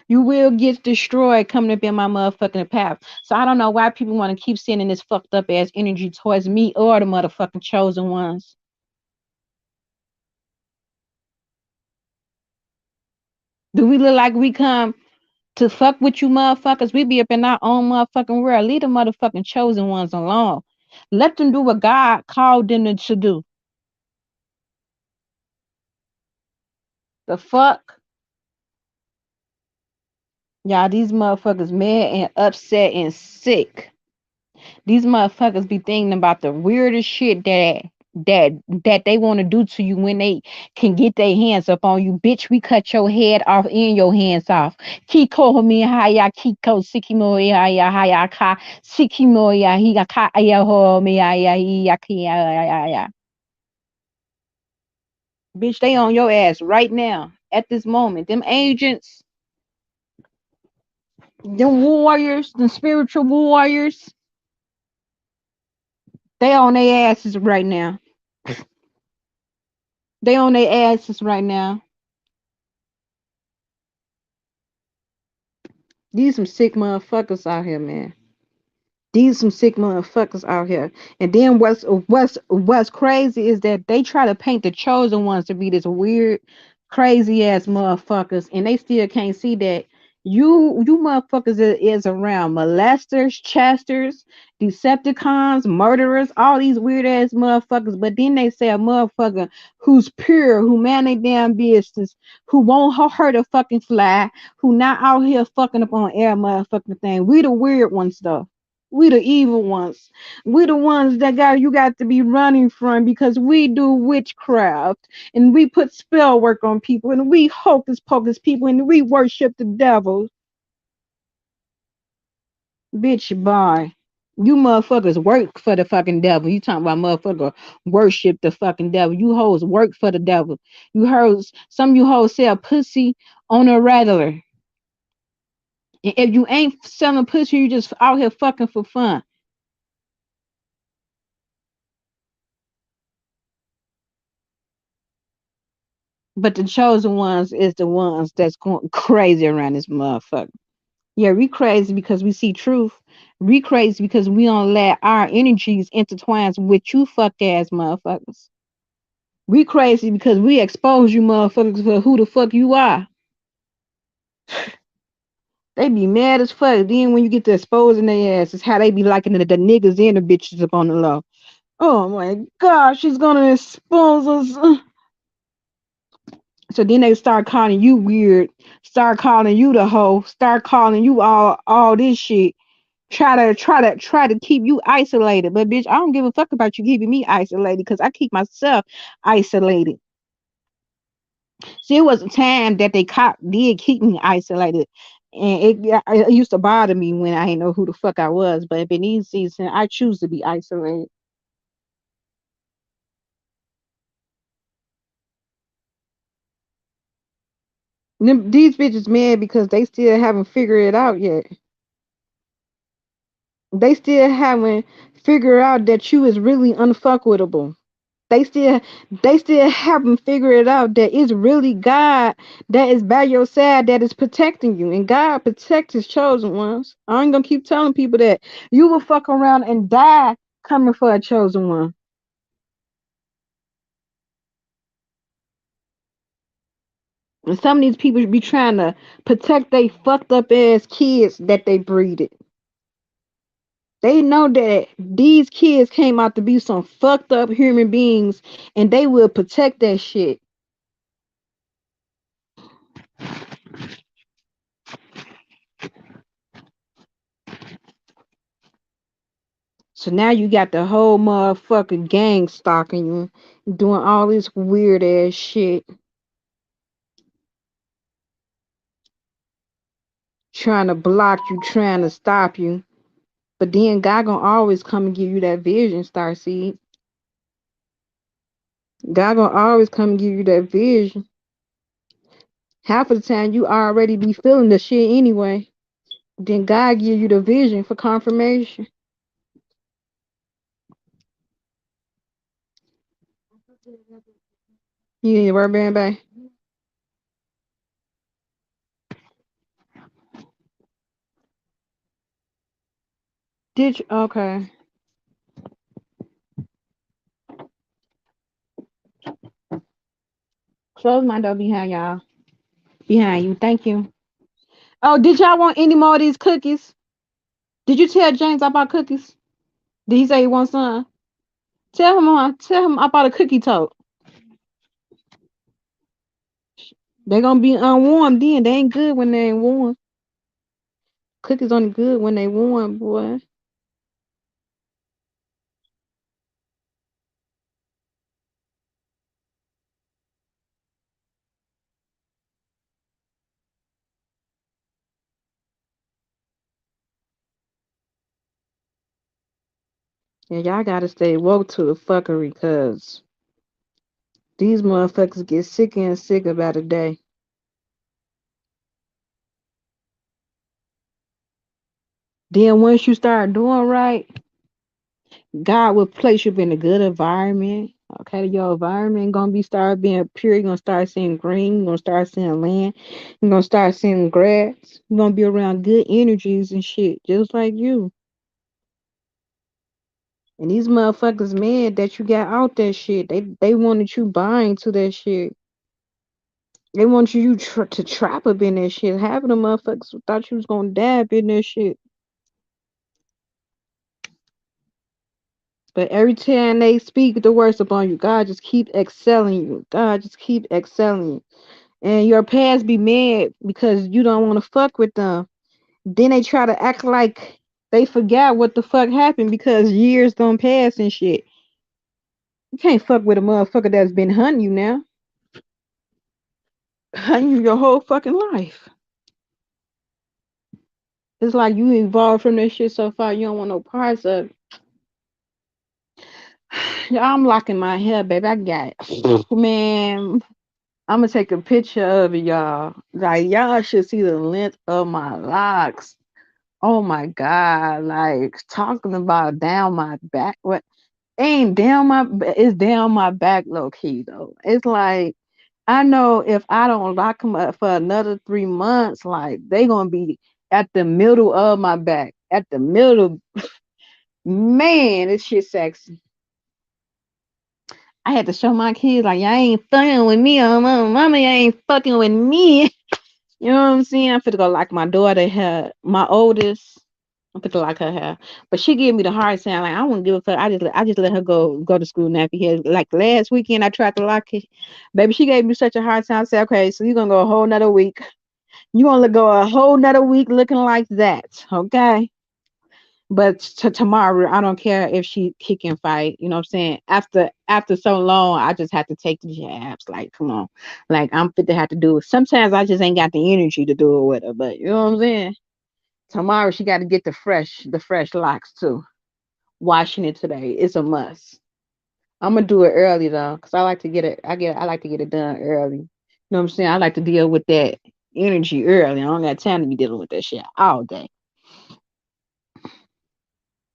You will get destroyed coming up in my motherfucking path. So I don't know why people want to keep sending this fucked up ass energy towards me or the motherfucking chosen ones. Do we look like we come to fuck with you motherfuckers? We be up in our own motherfucking world. Leave the motherfucking chosen ones alone. Let them do what God called them to do. The fuck? Y'all, these motherfuckers mad and upset and sick. These motherfuckers be thinking about the weirdest shit that they want to do to you when they can get their hands up on you. Bitch, we cut your head off and your hands off. Kiko mi haya kiko sikimo ya haya ka sikimo ya hiya ka ya ho mi ya ya. Bitch, they on your ass right now at this moment. Them agents, them warriors, the spiritual warriors, they on their asses right now. They on their asses right now. These some sick motherfuckers out here, man. These some sick motherfuckers out here. And then what's crazy is that they try to paint the chosen ones to be this weird, crazy ass motherfuckers, and they still can't see that you motherfuckers is around molesters, chasters, Decepticons, murderers, all these weird ass motherfuckers. But then they say a motherfucker who's pure, who man they damn business, who won't hurt a fucking fly, who not out here fucking up on air motherfucking thing. We the weird ones though. We the evil ones. We the ones that you got to be running from because we do witchcraft and we put spell work on people and we hocus pocus people and we worship the devil. Bitch, bye. You motherfuckers work for the fucking devil. You talking about motherfucker worship the fucking devil. You hoes work for the devil. You hoes, some of you hoes sell pussy on a regular. And if you ain't selling pussy, you just out here fucking for fun. But the chosen ones is the ones that's going crazy around this motherfucker. Yeah, we crazy because we see truth. We crazy because we don't let our energies intertwine with you fuck ass motherfuckers. We crazy because we expose you motherfuckers for who the fuck you are. They be mad as fuck. Then when you get to exposing their ass, it's how they be liking the niggas and the bitches up on the low. Oh my gosh, she's gonna expose us. So then they start calling you weird, start calling you the hoe, start calling you all this shit. try to keep you isolated. But bitch, I don't give a fuck about you keeping me isolated because I keep myself isolated. See, it was a time that they did keep me isolated. And it used to bother me when I didn't know who the fuck I was. But in these seasons, I choose to be isolated. These bitches mad because they still haven't figured it out yet. They still haven't figured out that you is really unfuckwittable. They still they still haven't figured out that it's really God that is by your side that is protecting you. And God protects his chosen ones. I ain't gonna keep telling people that you will fuck around and die coming for a chosen one. And some of these people be trying to protect they fucked up ass kids that they breeded. They know that these kids came out to be some fucked up human beings and they will protect that shit. So now you got the whole motherfucking gang stalking you, doing all this weird ass shit, trying to block you, trying to stop you. But then God gonna always come and give you that vision, Starseed. God gonna always come and give you that vision. Half of the time you already be feeling the shit anyway. Then God give you the vision for confirmation. You need to work, baby. Did you? Okay. Close my door behind y'all. Behind you. Thank you. Oh, did y'all want any more of these cookies? Did you tell James I bought cookies? Did he say he wants some? Tell him I bought a cookie tote. They're gonna be unwarm then. They ain't good when they ain't warm. Cookies only good when they warm, boy. Yeah, y'all gotta stay woke to the fuckery, cause these motherfuckers get sicker and sicker by the day. Then once you start doing right, God will place you in a good environment. Okay, your environment gonna be start being pure. You're gonna start seeing green. You're gonna start seeing land. You're gonna start seeing grass. You're gonna be around good energies and shit, just like you. And these motherfuckers mad that you got out that shit. They wanted you buying to that shit. They want to trap up in that shit. Half of the motherfuckers thought you was gonna dab in that shit. But every time they speak the worst upon you, God just keep excelling you. God just keep excelling you. And your past be mad because you don't want to fuck with them. Then they try to act like they forgot what the fuck happened because years don't pass and shit. You can't fuck with a motherfucker that's been hunting you now. Hunting you your whole fucking life. It's like you evolved from that shit so far you don't want no parts of it. Yeah, I'm locking my hair, baby. I got it. Man, I'm gonna take a picture of it, y'all. Like y'all should see the length of my locks. Oh my god! Like talking about down my back. What ain't down my? It's down my back, low key though. It's like I know if I don't lock them up for another 3 months, like they gonna be at the middle of my back. At the middle, man, this shit sexy. I had to show my kids like y'all ain't fucking with me, oh mama, y'all ain't fucking with me. You know what I'm saying? I'm finna go like my daughter hair, my oldest. I'm finna like her hair, but she gave me the hard time. Like I wouldn't give a fuck. I just let her go to school nappy hair. Like last weekend, I tried to lock it. Baby, she gave me such a hard time. I said, okay, so you're gonna go a whole nother week. You gonna go a whole nother week looking like that, okay? But to tomorrow, I don't care if he can fight. You know what I'm saying? After so long, I just have to take the jabs. Like, come on, like I'm fit to have to do it. Sometimes I just ain't got the energy to do it with her. But you know what I'm saying? Tomorrow she got to get the fresh locks too. Washing it today, it's a must. I'm gonna do it early though, cause I like to get it. I like to get it done early. You know what I'm saying? I like to deal with that energy early. I don't got time to be dealing with that shit all day.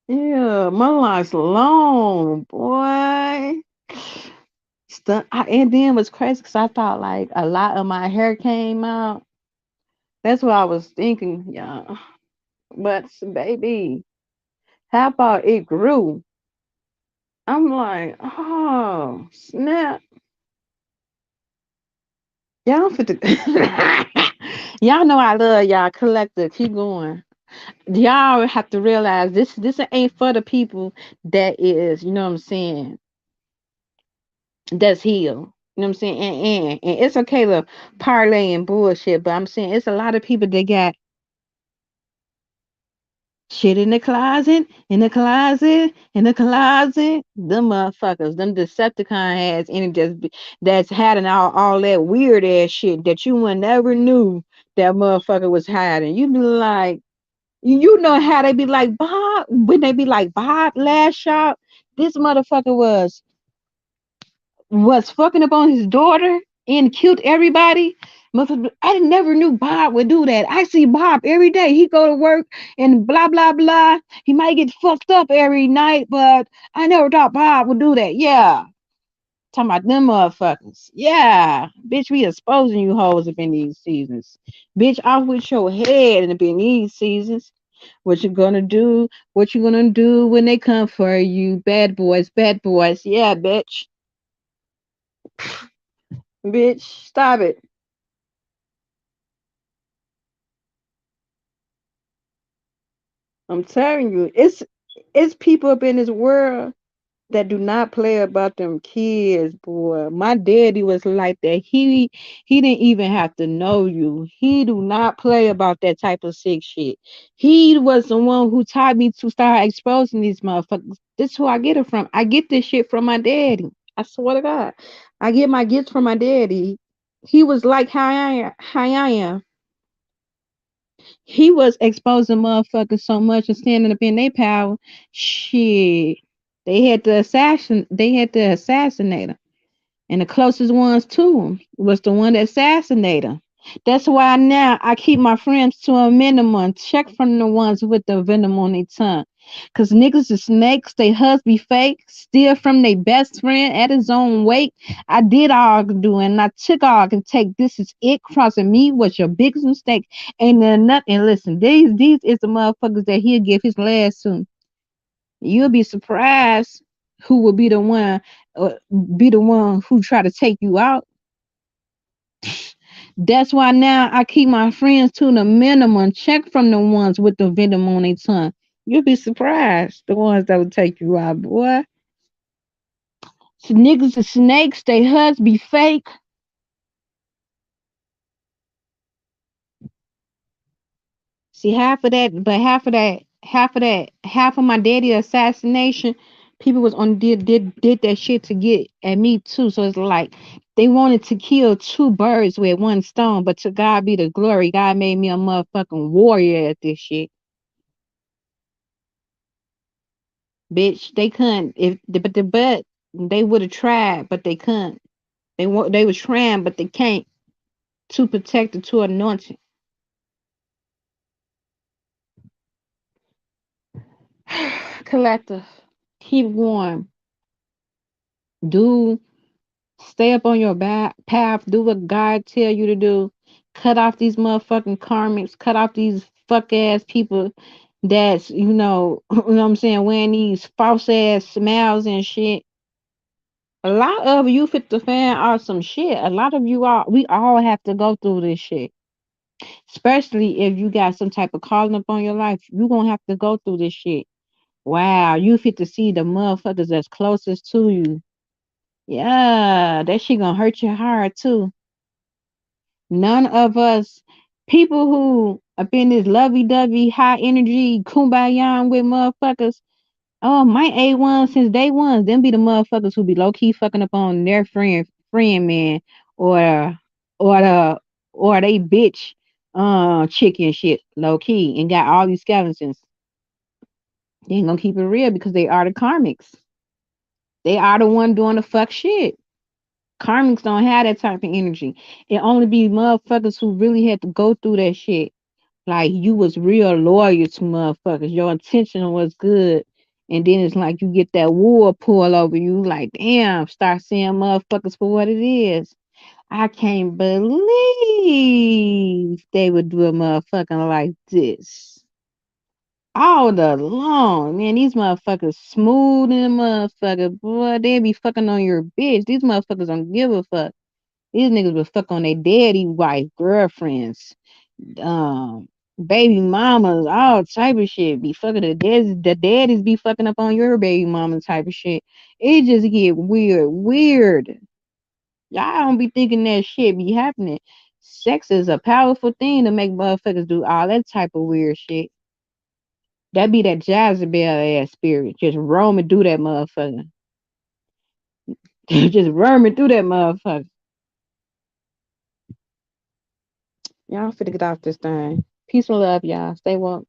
Yeah, my life's long, boy. And then what's crazy because I thought like a lot of my hair came out. That's what I was thinking, yeah. But baby, how about it grew? I'm like, oh snap. Y'all fit y'all know I love y'all collective. Keep going. Y'all have to realize this ain't for the people that is, you know what I'm saying, that's healed. You know what I'm saying? And it's okay to parlay and bullshit, but I'm saying it's a lot of people that got shit in the closet, in the closet, in the closet. Them motherfuckers, them Decepticon has any that's hiding all that weird ass shit that you would never knew that motherfucker was hiding. You be like, you know how they be like Bob when they be like Bob last shot. This motherfucker was fucking up on his daughter and killed everybody. I never knew Bob would do that. I see Bob every day. He go to work and blah blah blah. He might get fucked up every night, but I never thought Bob would do that. Yeah, talking about them motherfuckers. Yeah, bitch, we exposing you hoes up in these seasons. Bitch, off with your head and up in these seasons. What you gonna do? What you gonna do when they come for you? Bad boys, bad boys. Yeah, bitch. Bitch, stop it. I'm telling you, it's people up in this world that do not play about them kids, boy. My daddy was like that. He didn't even have to know you. He do not play about that type of sick shit. He was the one who taught me to start exposing these motherfuckers. This is who I get it from. I get this shit from my daddy. I swear to God. I get my gifts from my daddy. He was like how I am. He was exposing motherfuckers so much and standing up in their power. Shit. They had to assassinate him. And the closest ones to him was the one that assassinated him. That's why now I keep my friends to a minimum. Check from the ones with the venom on their tongue. Cause niggas is snakes, they husband fake, steal from their best friend at his own weight. I did all I could do and I took all I can take. This is it. Crossing me was your biggest mistake. Ain't there nothing. Listen, these is the motherfuckers that he'll give his last to. You'll be surprised who will uh, be the one who try to take you out. That's why now I keep my friends to the minimum. Check from the ones with the venom on their tongue. You'll be surprised the ones that will take you out, boy. So niggas are snakes. They husband be fake. See half of my daddy assassination. People was on did that shit to get at me too. So it's like they wanted to kill two birds with one stone. But to God be the glory. God made me a motherfucking warrior at this shit, bitch. They couldn't but they would have tried, but they couldn't. They was trying, but they can't. Too protected, too anointed. Collective. Keep going. Do Stay up on your path. Do what God tell you to do. Cut off these motherfucking karmics. Cut off these fuck ass people that's you know what I'm saying, wearing these false ass smiles and shit. A lot of you fit the fan are some shit. A lot of you are. We all have to go through this shit. Especially if you got some type of calling up on your life, you gonna have to go through this shit. Wow, you fit to see the motherfuckers that's closest to you. Yeah, that shit gonna hurt your heart too. None of us, people who Up in this lovey dovey, high energy, kumbaya with motherfuckers. Oh, my A1 since day one. Them be the motherfuckers who be low key fucking up on their friend man, or or the or they bitch chicken shit low key and got all these skeletons. They ain't gonna keep it real because they are the karmics. They are the one doing the fuck shit. Karmics don't have that type of energy. It only be motherfuckers who really had to go through that shit. Like you was real loyal to motherfuckers. Your intention was good. And then it's like you get that war pull over you, like, damn, start seeing motherfuckers for what it is. I can't believe they would do a motherfucking like this. All the long, man, these motherfuckers smooth in the motherfucker. Boy, they be fucking on your bitch. These motherfuckers don't give a fuck. These niggas will fuck on their daddy wife, girlfriends, um, baby mamas, all type of shit. Be fucking the daddies be fucking up on your baby mama type of shit. It just get weird, weird. Y'all don't be thinking that shit be happening. Sex is a powerful thing to make motherfuckers do all that type of weird shit. That be that Jezebel ass spirit. Just roaming through that motherfucker. Just roaming through that motherfucker. Y'all finna get off this thing. Peace and love, y'all. Stay woke.